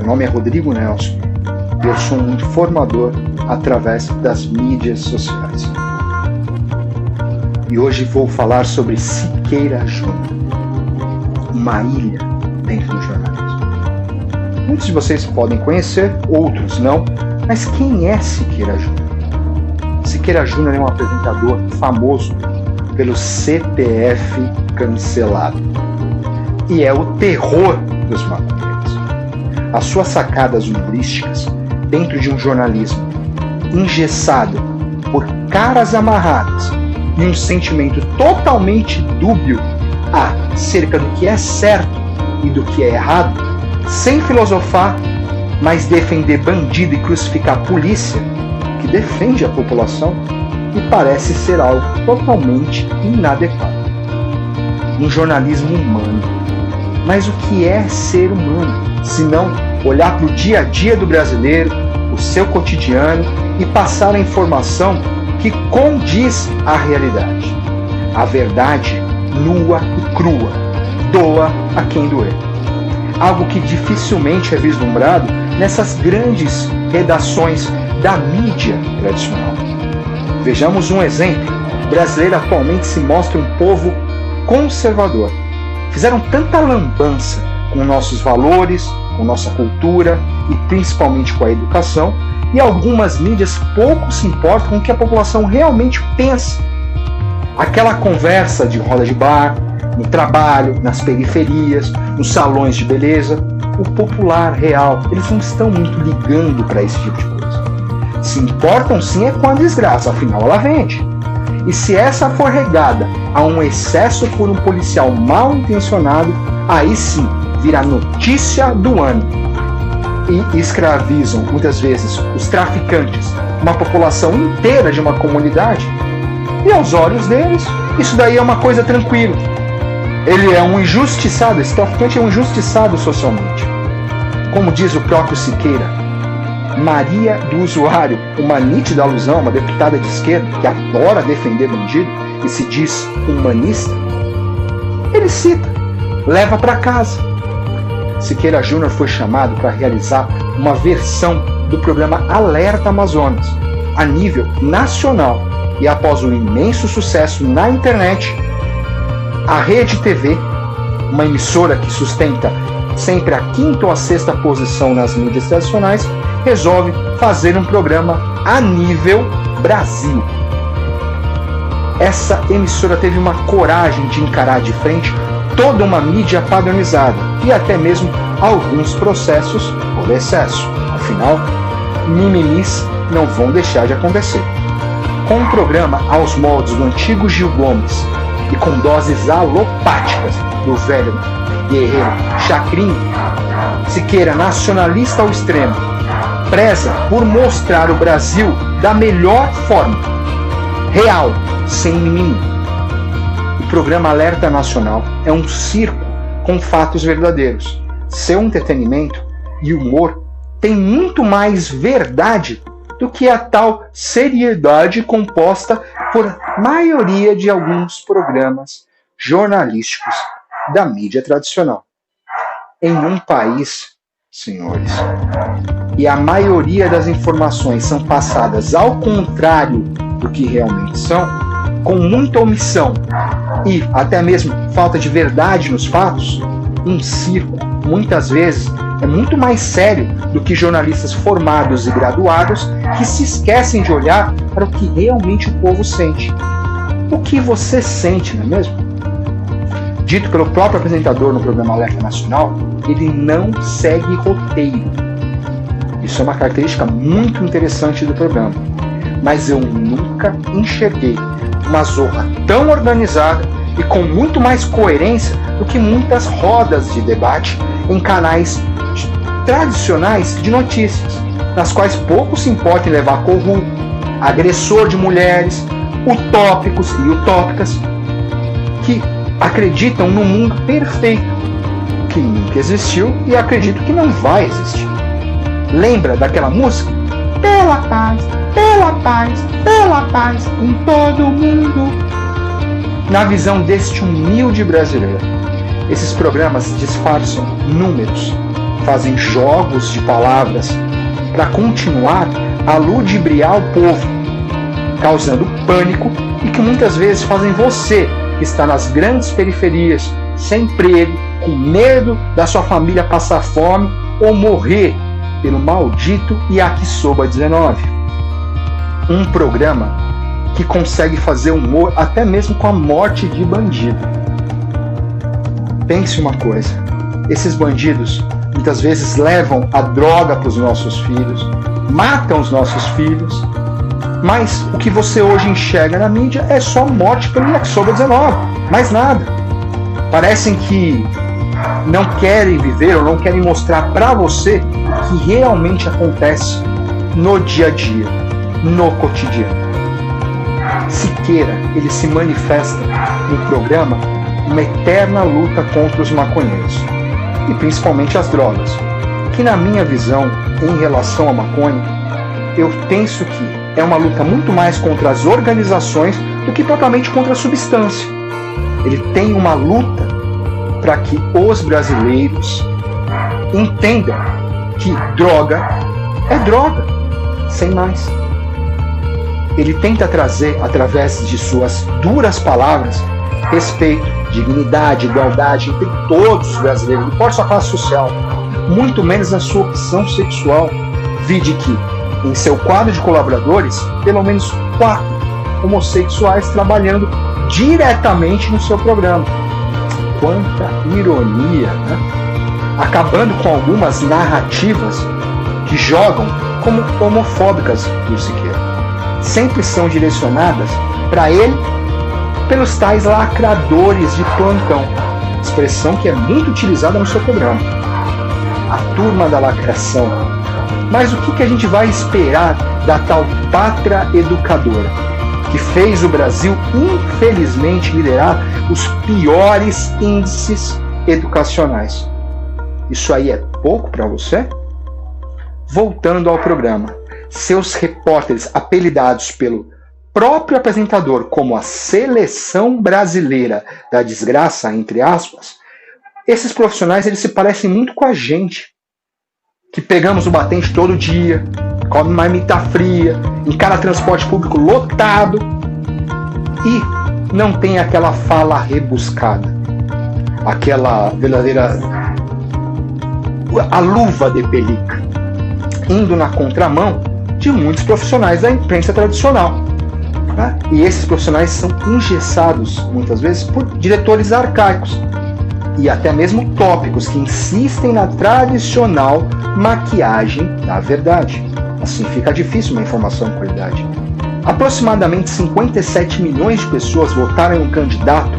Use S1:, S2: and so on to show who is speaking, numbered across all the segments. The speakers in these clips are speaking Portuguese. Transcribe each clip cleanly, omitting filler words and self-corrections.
S1: nome é Rodrigo Nelson e eu sou um informador através das mídias sociais. E hoje vou falar sobre Siqueira Júnior, uma ilha dentro do jornalismo. Muitos de vocês podem conhecer, outros não, mas quem é Siqueira Júnior? Siqueira Júnior é um apresentador famoso pelo CPF cancelado e é o terror dos maconheiros. As suas sacadas humorísticas dentro de um jornalismo engessado por caras amarradas e um sentimento totalmente dúbio acerca do que é certo e do que é errado, sem filosofar, mas defender bandido e crucificar a polícia que defende a população, me parece ser algo totalmente inadequado. Um jornalismo humano. Mas o que é ser humano, se não olhar para o dia a dia do brasileiro, o seu cotidiano e passar a informação que condiz à realidade. A verdade nua e crua, doa a quem doer. Algo que dificilmente é vislumbrado nessas grandes redações da mídia tradicional. Vejamos um exemplo. O brasileiro atualmente se mostra um povo conservador. Fizeram tanta lambança com nossos valores, com nossa cultura e principalmente com a educação, e algumas mídias pouco se importam com o que a população realmente pensa. Aquela conversa de roda de bar, no trabalho, nas periferias, nos salões de beleza, o popular real, eles não estão muito ligando para esse tipo de coisa. Se importam sim é com a desgraça, afinal ela vende. E se essa for regada a um excesso por um policial mal intencionado, aí sim vira notícia do ano. E escravizam muitas vezes os traficantes, uma população inteira de uma comunidade, e aos olhos deles isso daí é uma coisa tranquila. Ele é um injustiçado, esse traficante é um injustiçado socialmente. Como diz o próprio Siqueira, Maria do Usuário, uma nítida alusão, uma deputada de esquerda que adora defender bandido e se diz humanista, ele cita, leva para casa. Siqueira Júnior foi chamado para realizar uma versão do programa Alerta Amazonas, a nível nacional, e após um imenso sucesso na internet, a Rede TV, uma emissora que sustenta sempre a 5ª ou a 6ª posição nas mídias tradicionais, resolve fazer um programa a nível Brasil. Essa emissora teve uma coragem de encarar de frente toda uma mídia padronizada e até mesmo alguns processos por excesso. Afinal, mimimis não vão deixar de acontecer. Com um programa aos moldes do antigo Gil Gomes e com doses alopáticas do velho guerreiro Chacrinha, Siqueira, nacionalista ao extremo, preza por mostrar o Brasil da melhor forma, real, sem mimimi. O programa Alerta Nacional é um circo com fatos verdadeiros. Seu entretenimento e humor tem muito mais verdade do que a tal seriedade composta por maioria de alguns programas jornalísticos da mídia tradicional. Em um país, senhores, e a maioria das informações são passadas ao contrário do que realmente são, com muita omissão e até mesmo falta de verdade nos fatos, um circo, muitas vezes, é muito mais sério do que jornalistas formados e graduados que se esquecem de olhar para o que realmente o povo sente. O que você sente, não é mesmo? Dito pelo próprio apresentador no programa Alerta Nacional, ele não segue roteiro. Isso é uma característica muito interessante do programa. Mas eu nunca enxerguei uma zorra tão organizada e com muito mais coerência do que muitas rodas de debate em canais tradicionais de notícias, nas quais pouco se importa em levar corrupto, agressor de mulheres, utópicos e utópicas, que acreditam no mundo perfeito, que nunca existiu e acreditam que não vai existir. Lembra daquela música? Pela paz, pela paz, pela paz em todo o mundo. Na visão deste humilde brasileiro, esses programas disfarçam números, fazem jogos de palavras para continuar a ludibriar o povo, causando pânico e que muitas vezes fazem você, que está nas grandes periferias, sem emprego, com medo da sua família passar fome ou morrer pelo maldito Yakisoba 19. Um programa que consegue fazer humor até mesmo com a morte de bandido. Pense uma coisa, esses bandidos muitas vezes levam a droga para os nossos filhos, matam os nossos filhos, mas o que você hoje enxerga na mídia é só morte pelo Yakisoba 19, mais nada. Parecem que não querem viver ou não querem mostrar para você o que realmente acontece no dia a dia, no cotidiano. Siqueira, ele se manifesta no programa uma eterna luta contra os maconheiros e principalmente as drogas, que na minha visão, em relação à maconha, eu penso que é uma luta muito mais contra as organizações do que propriamente contra a substância. Ele tem uma luta para que os brasileiros entendam que droga é droga, sem mais. Ele tenta trazer, através de suas duras palavras, respeito, dignidade, igualdade entre todos os brasileiros, não importa sua classe social, muito menos a sua opção sexual. Vide que, em seu quadro de colaboradores, pelo menos 4 homossexuais trabalhando diretamente no seu programa. Quanta ironia, né? Acabando com algumas narrativas que jogam como homofóbicas do Siqueira. Sempre são direcionadas para ele pelos tais lacradores de plantão, expressão que é muito utilizada no seu programa. A turma da lacração. Mas o que a gente vai esperar da tal pátria educadora, que fez o Brasil, infelizmente, liderar os piores índices educacionais? Isso aí é pouco para você? Voltando ao programa, seus repórteres, apelidados pelo próprio apresentador como a seleção brasileira da desgraça, entre aspas, esses profissionais eles se parecem muito com a gente, que pegamos o batente todo dia, come marmita fria, encara transporte público lotado e não tem aquela fala rebuscada, aquela verdadeira a luva de pelica, indo na contramão de muitos profissionais da imprensa tradicional. Né? E esses profissionais são engessados, muitas vezes, por diretores arcaicos e até mesmo tópicos que insistem na tradicional maquiagem da verdade. Assim fica difícil uma informação de qualidade. Aproximadamente 57 milhões de pessoas votaram em um candidato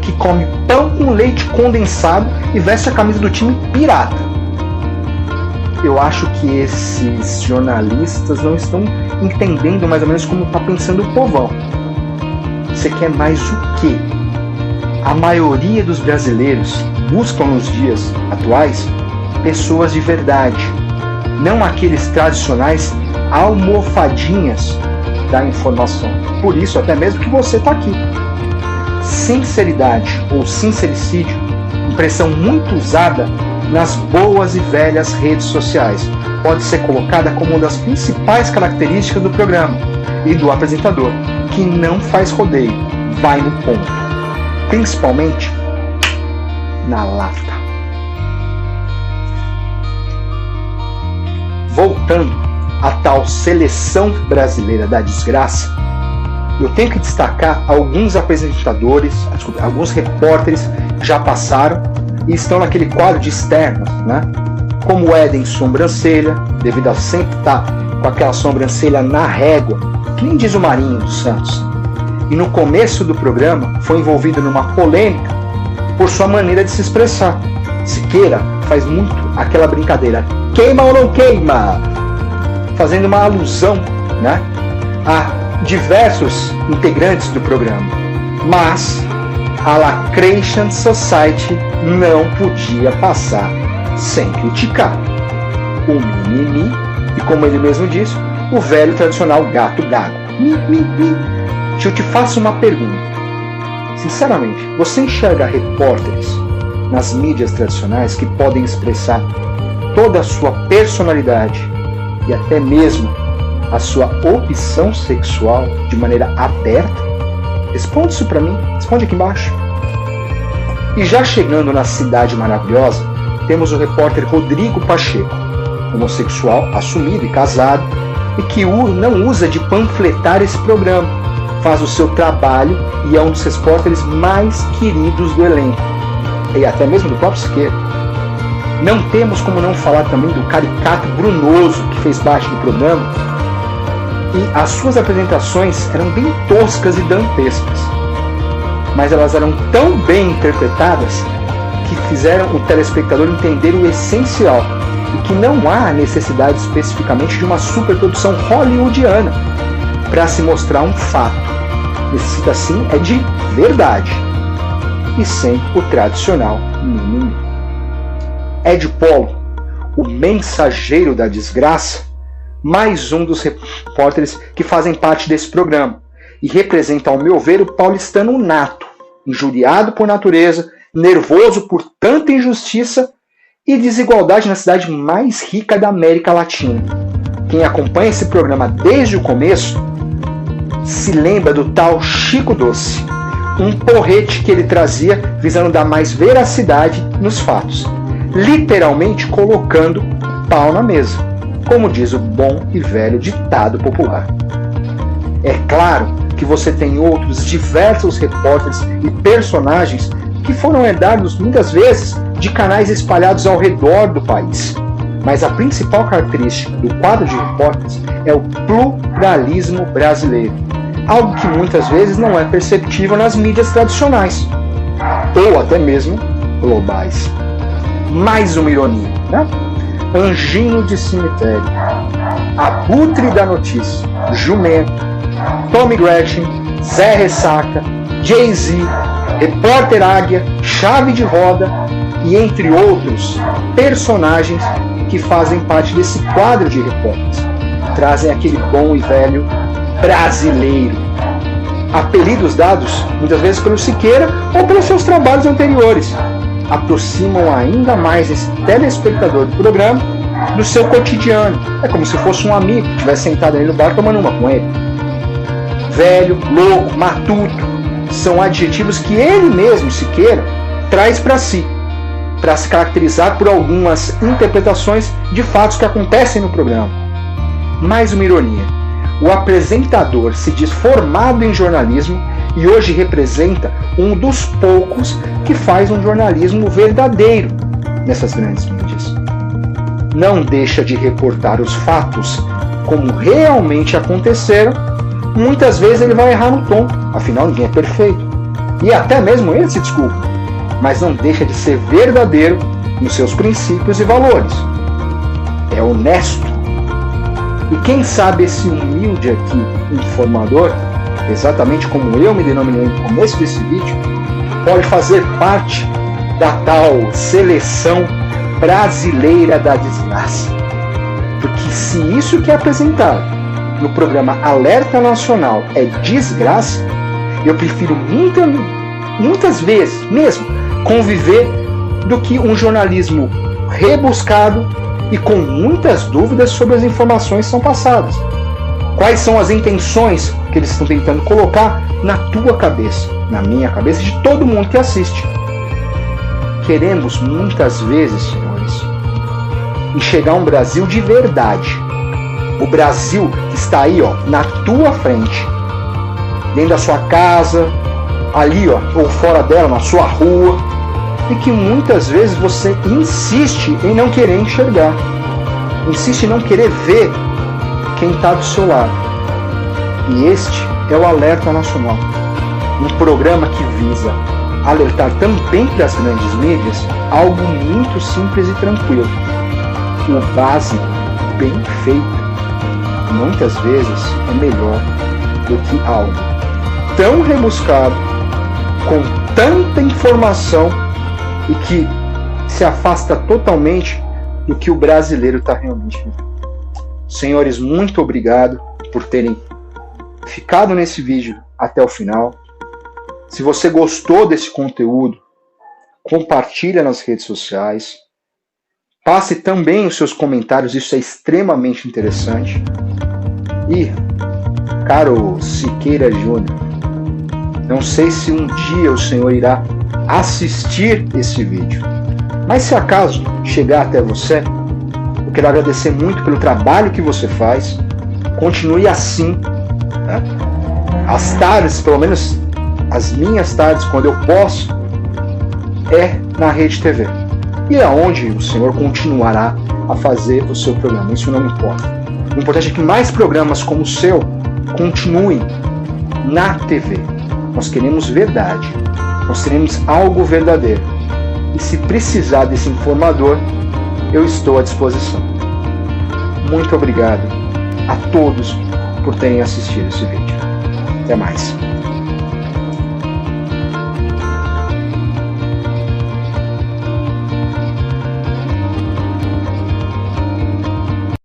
S1: que come pão com leite condensado e veste a camisa do time pirata. Eu acho que esses jornalistas não estão entendendo mais ou menos como está pensando o povão. Você quer mais o quê? A maioria dos brasileiros buscam nos dias atuais pessoas de verdade, não aqueles tradicionais almofadinhas da informação. Por isso, até mesmo que você está aqui. Sinceridade ou sincericídio, impressão muito usada nas boas e velhas redes sociais, pode ser colocada como uma das principais características do programa e do apresentador, que não faz rodeio, vai no ponto, principalmente na lata. Voltando à tal seleção brasileira da desgraça, eu tenho que destacar alguns apresentadores, alguns repórteres que já passaram e estão naquele quadro de externos, né? Como o Éden Sobrancelha, devido a sempre estar com aquela sobrancelha na régua, que nem diz o Marinho dos Santos. E no começo do programa foi envolvido numa polêmica por sua maneira de se expressar. Siqueira faz muito aquela brincadeira, queima ou não queima? Fazendo uma alusão, né, a diversos integrantes do programa. Mas a Lacration Society não podia passar sem criticar o mimimi e, como ele mesmo disse, o velho tradicional gato gago. Eu te faço uma pergunta. Sinceramente, você enxerga repórteres nas mídias tradicionais que podem expressar toda a sua personalidade e até mesmo a sua opção sexual de maneira aberta? Responde isso para mim, responde aqui embaixo. E já chegando na Cidade Maravilhosa, temos o repórter Rodrigo Pacheco, homossexual assumido e casado, e que não usa de panfletar esse programa, faz o seu trabalho e é um dos repórteres mais queridos do elenco, e até mesmo do próprio Siqueira. Não temos como não falar também do caricato Brunoso, que fez parte do programa, e as suas apresentações eram bem toscas e dantescas, mas elas eram tão bem interpretadas que fizeram o telespectador entender o essencial, e que não há necessidade especificamente de uma superprodução hollywoodiana para se mostrar um fato. Necessita sim é de verdade, e sem o tradicional mimimi. Ed Polo, o mensageiro da desgraça, mais um dos repórteres que fazem parte desse programa, e representa, ao meu ver, o paulistano nato, injuriado por natureza, nervoso por tanta injustiça e desigualdade na cidade mais rica da América Latina. Quem acompanha esse programa desde o começo se lembra do tal Chico Doce, um porrete que ele trazia visando dar mais veracidade nos fatos, literalmente colocando pau na mesa, como diz o bom e velho ditado popular. É claro que você tem outros diversos repórteres e personagens que foram herdados muitas vezes de canais espalhados ao redor do país. Mas a principal característica do quadro de repórteres é o pluralismo brasileiro, algo que muitas vezes não é perceptível nas mídias tradicionais, ou até mesmo globais. Mais uma ironia, né? Anjinho de cemitério, Abutre da notícia, Jumento, Tommy Gretchen, Zé Ressaca, Jay-Z, Repórter Águia, Chave de Roda e entre outros personagens que fazem parte desse quadro de repórteres. Trazem aquele bom e velho brasileiro. Apelidos dados muitas vezes pelo Siqueira ou pelos seus trabalhos anteriores aproximam ainda mais esse telespectador do programa do seu cotidiano. É como se fosse um amigo que estivesse sentado ali no bar tomando uma com ele. Velho, louco, matuto são adjetivos que ele mesmo, Siqueira, traz para si, para se caracterizar por algumas interpretações de fatos que acontecem no programa. Mais uma ironia. O apresentador se diz formado em jornalismo e hoje representa um dos poucos que faz um jornalismo verdadeiro nessas grandes mídias. Não deixa de reportar os fatos como realmente aconteceram. Muitas vezes ele vai errar no tom, afinal ninguém é perfeito. E até mesmo ele se desculpa, mas não deixa de ser verdadeiro nos seus princípios e valores. É honesto. E quem sabe esse humilde aqui informador, exatamente como eu me denominei no começo desse vídeo, pode fazer parte da tal seleção brasileira da desgraça. Porque se isso que é apresentado no programa Alerta Nacional é desgraça, eu prefiro muitas vezes mesmo conviver do que um jornalismo rebuscado e com muitas dúvidas sobre as informações que são passadas. Quais são as intenções que eles estão tentando colocar na tua cabeça, na minha cabeça, de todo mundo que assiste. Queremos muitas vezes, senhores, enxergar um Brasil de verdade. O Brasil que está aí, ó, na tua frente, dentro da sua casa, ali, ó, ou fora dela, na sua rua, e que muitas vezes você insiste em não querer enxergar, insiste em não querer ver quem está do seu lado. E este é o Alerta Nacional, um programa que visa alertar também para as grandes mídias algo muito simples e tranquilo, o básico, bem feito, muitas vezes é melhor do que algo tão rebuscado, com tanta informação e que se afasta totalmente do que o brasileiro está realmente vivendo. Senhores, muito obrigado por terem ficado nesse vídeo até o final. Se você gostou desse conteúdo, compartilha nas redes sociais, Passe também os seus comentários, isso é extremamente interessante. E, caro Siqueira Júnior, não sei se um dia o senhor irá assistir esse vídeo, mas se acaso chegar até você, eu quero agradecer muito pelo trabalho que você faz. Continue assim, né? As tardes, pelo menos as minhas tardes, quando eu posso, é na Rede TV. E é onde o senhor continuará a fazer o seu programa, isso não importa. O importante é que mais programas como o seu continuem na TV. Nós queremos verdade, nós queremos algo verdadeiro. E se precisar desse informador, eu estou à disposição. Muito obrigado a todos por terem assistido esse vídeo. Até mais.